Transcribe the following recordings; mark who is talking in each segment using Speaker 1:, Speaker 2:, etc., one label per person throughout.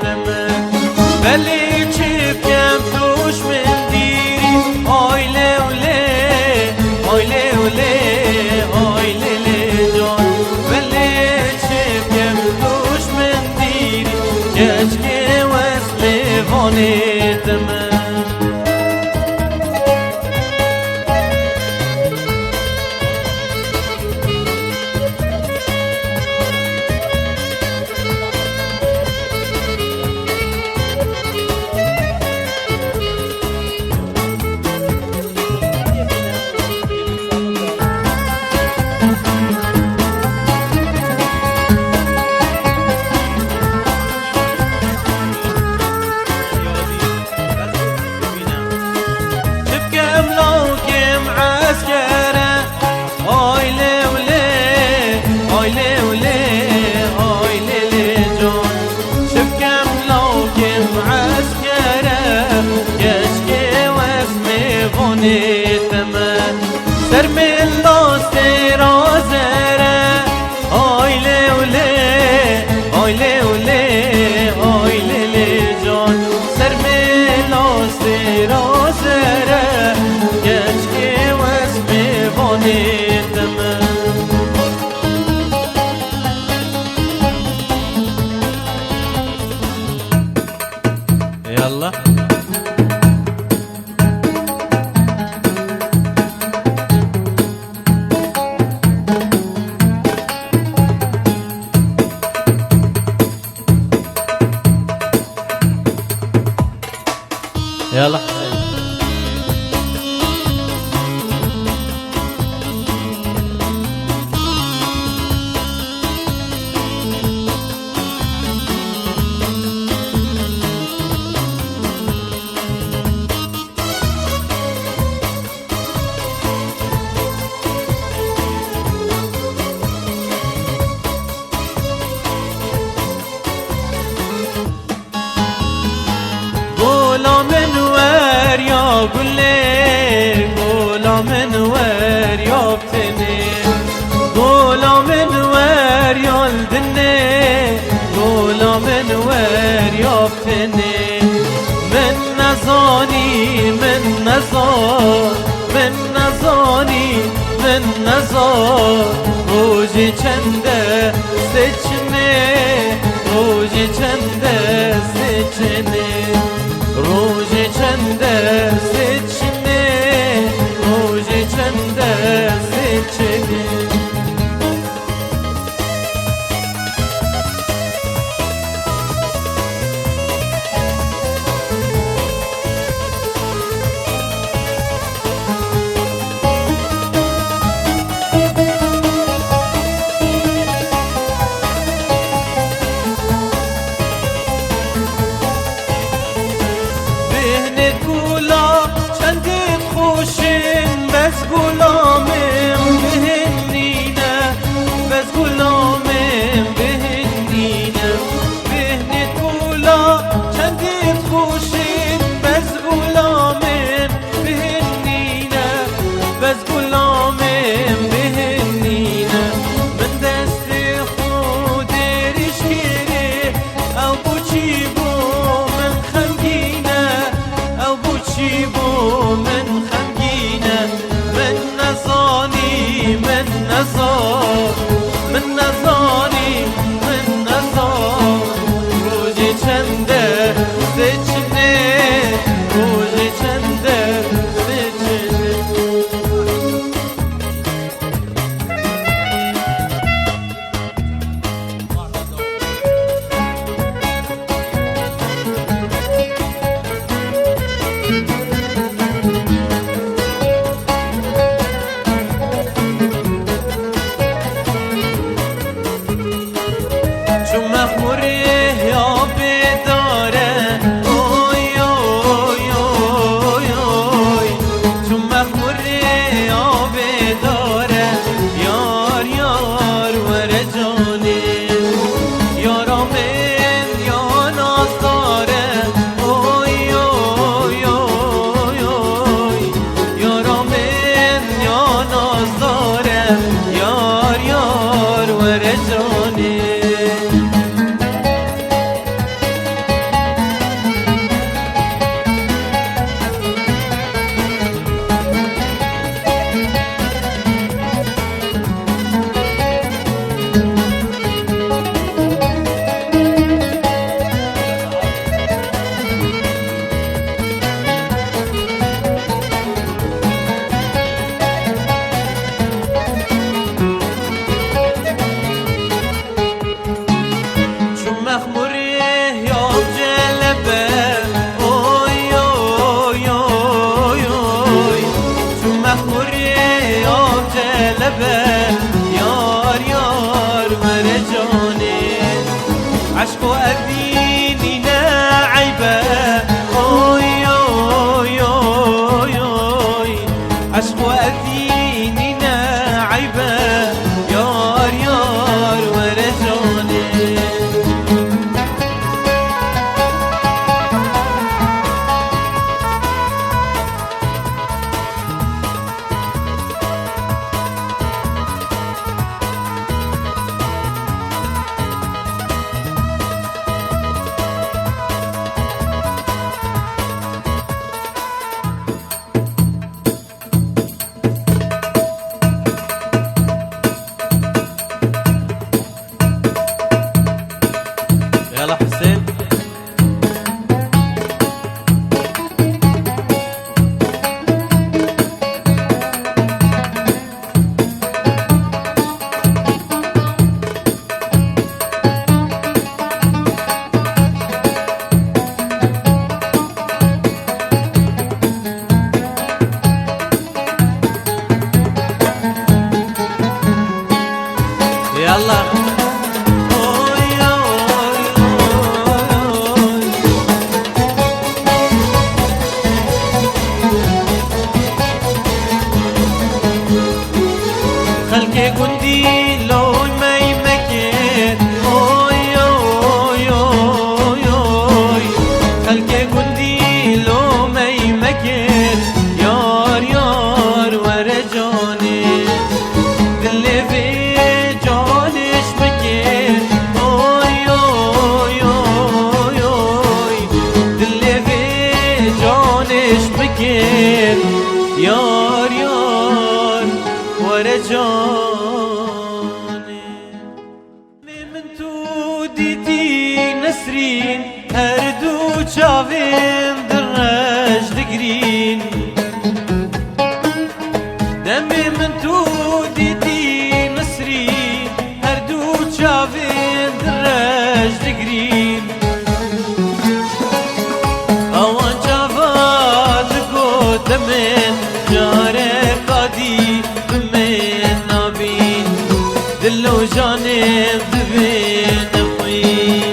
Speaker 1: تمام بلی چی بکم توش من دیری آی لوله آی لوله آی لله جان بلی چی بکم توش من دیری کشکی وصل وانه تمام سر من لاست رازره آی لوله آی لوله آی لله جان سر من لاست رازره کشکی واسم وانه تمام يلا يلا غلام نور يابتني غلام نور يالدني غلام نور يابتني من نزاني من نزار من نزاني من نزار روجي چنده سچنه روجي چنده سچنه روجي چنده سچنه روجي چنده سچنه بس غلامم بهنینه بس غلامم بهنینه بهنت گولا چندت خوشین بس غلامم بهنینه بس غلامم بهنینه من دست خود ریش گیره او بوچی بو من خمگینه او بوچی بو من من نزاني من نزار من نزاني من نزار روجي چنده سچنه روجي چنده سچنه عشق أذيني ناعبة أوي أوي أوي أوي عشق أذيني ناعبة يار يار ورجوني يلا حسين يلا خلقي قندي لون ما يمكن اوي اوي اوي اوي خلقي قندي لون ما يمكن يار يار ورجوني دلي في جونش مكين اوي اوي اوي اوي دلي في جونش مكين يار يار ورجوني من توديتي نسرين هردو شافين دراج دقرين دمي من توديتي نسرين هردو شافين دراج دقرين اوان شافات قد من جارك قدي من نابين دلو جانب دبين خوين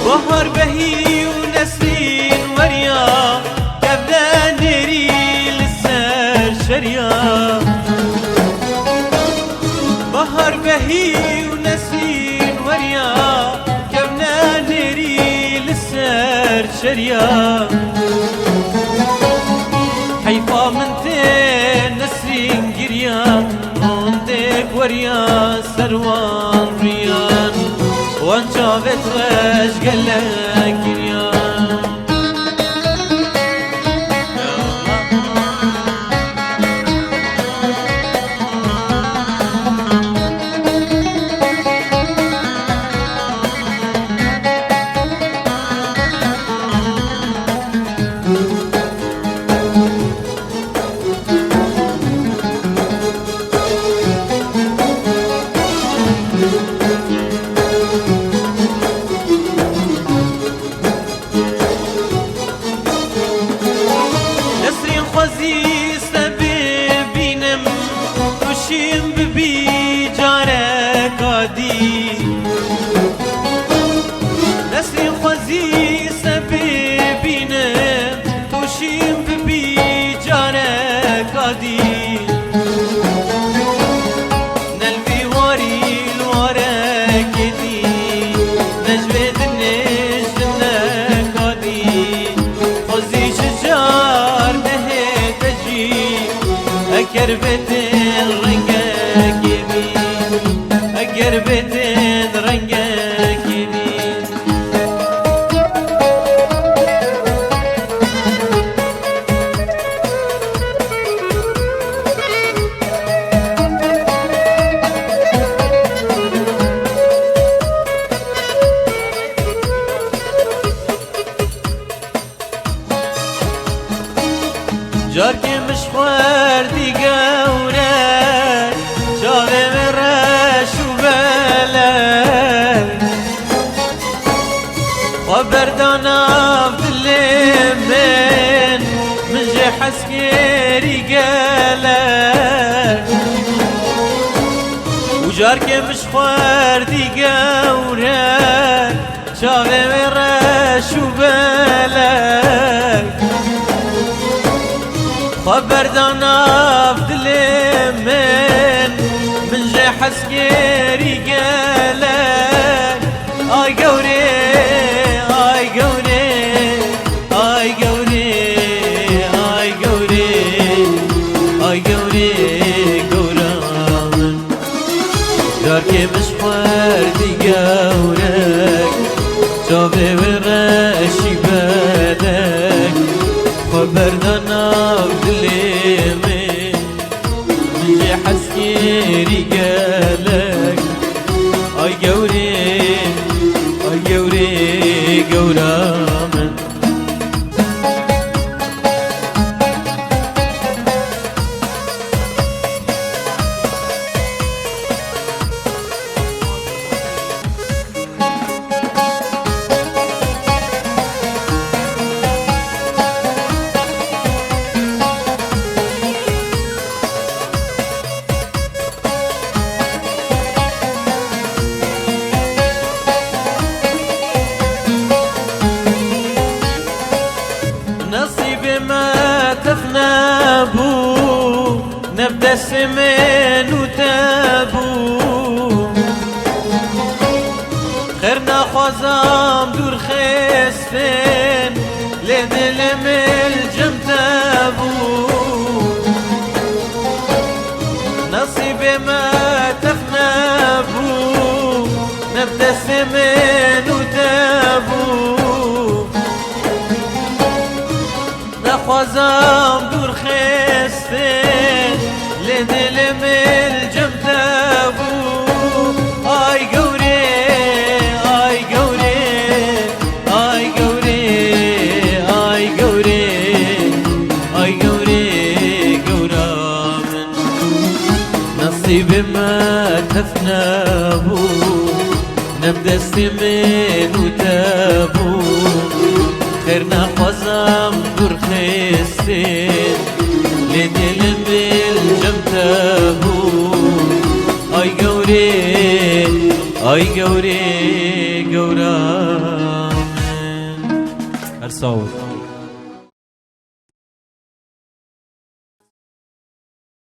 Speaker 1: بهار بهي ونسرين وريا كبدا نري للسر شريا بهار بهي ونسرين وريا كبدا نري للسر شريا حيفا من تين نسرين قريا عندك وريا سروان ريان وان شافت غش قلك ريان نسرين خوزي سبيبينا توشيم ببي جارك عادي نلبي واري الورك دي نجبد النجنك عادي خوزي شجار نهي تجي أكربت رنقك يمين أكربت رنقك يمين بردانا بدلي من جي حسكيري قالك وجارك مش خواردي قورك شافي ورش وبالك بردانا بدلي من جي حسكيري قالك آي قوري آي قوري آي قوري آي قوري آي قوري قورامن جاركي مش خواردي قورك شافي ورشي بالك خبردانا بدلي من جي حسكيري قالك آي قوري آي قوري قورامن نصيبي ما تفنابو نبدا السمين وتابو خيرنا خوازام دور خيستين لدل الجم تابو نصيبي ما تفنابو نبدا السمين وتابو خوازم دور خستين لدل الجم تابو آي قوري آي قوري آي قوري آي قوري آي قوري قورامن نصيبي ما تفنابو نبدا السمين وتابو خيرنا خوازم دور خستين لدل بالجم تابو آي قوري آي قوري قورامن هر صوت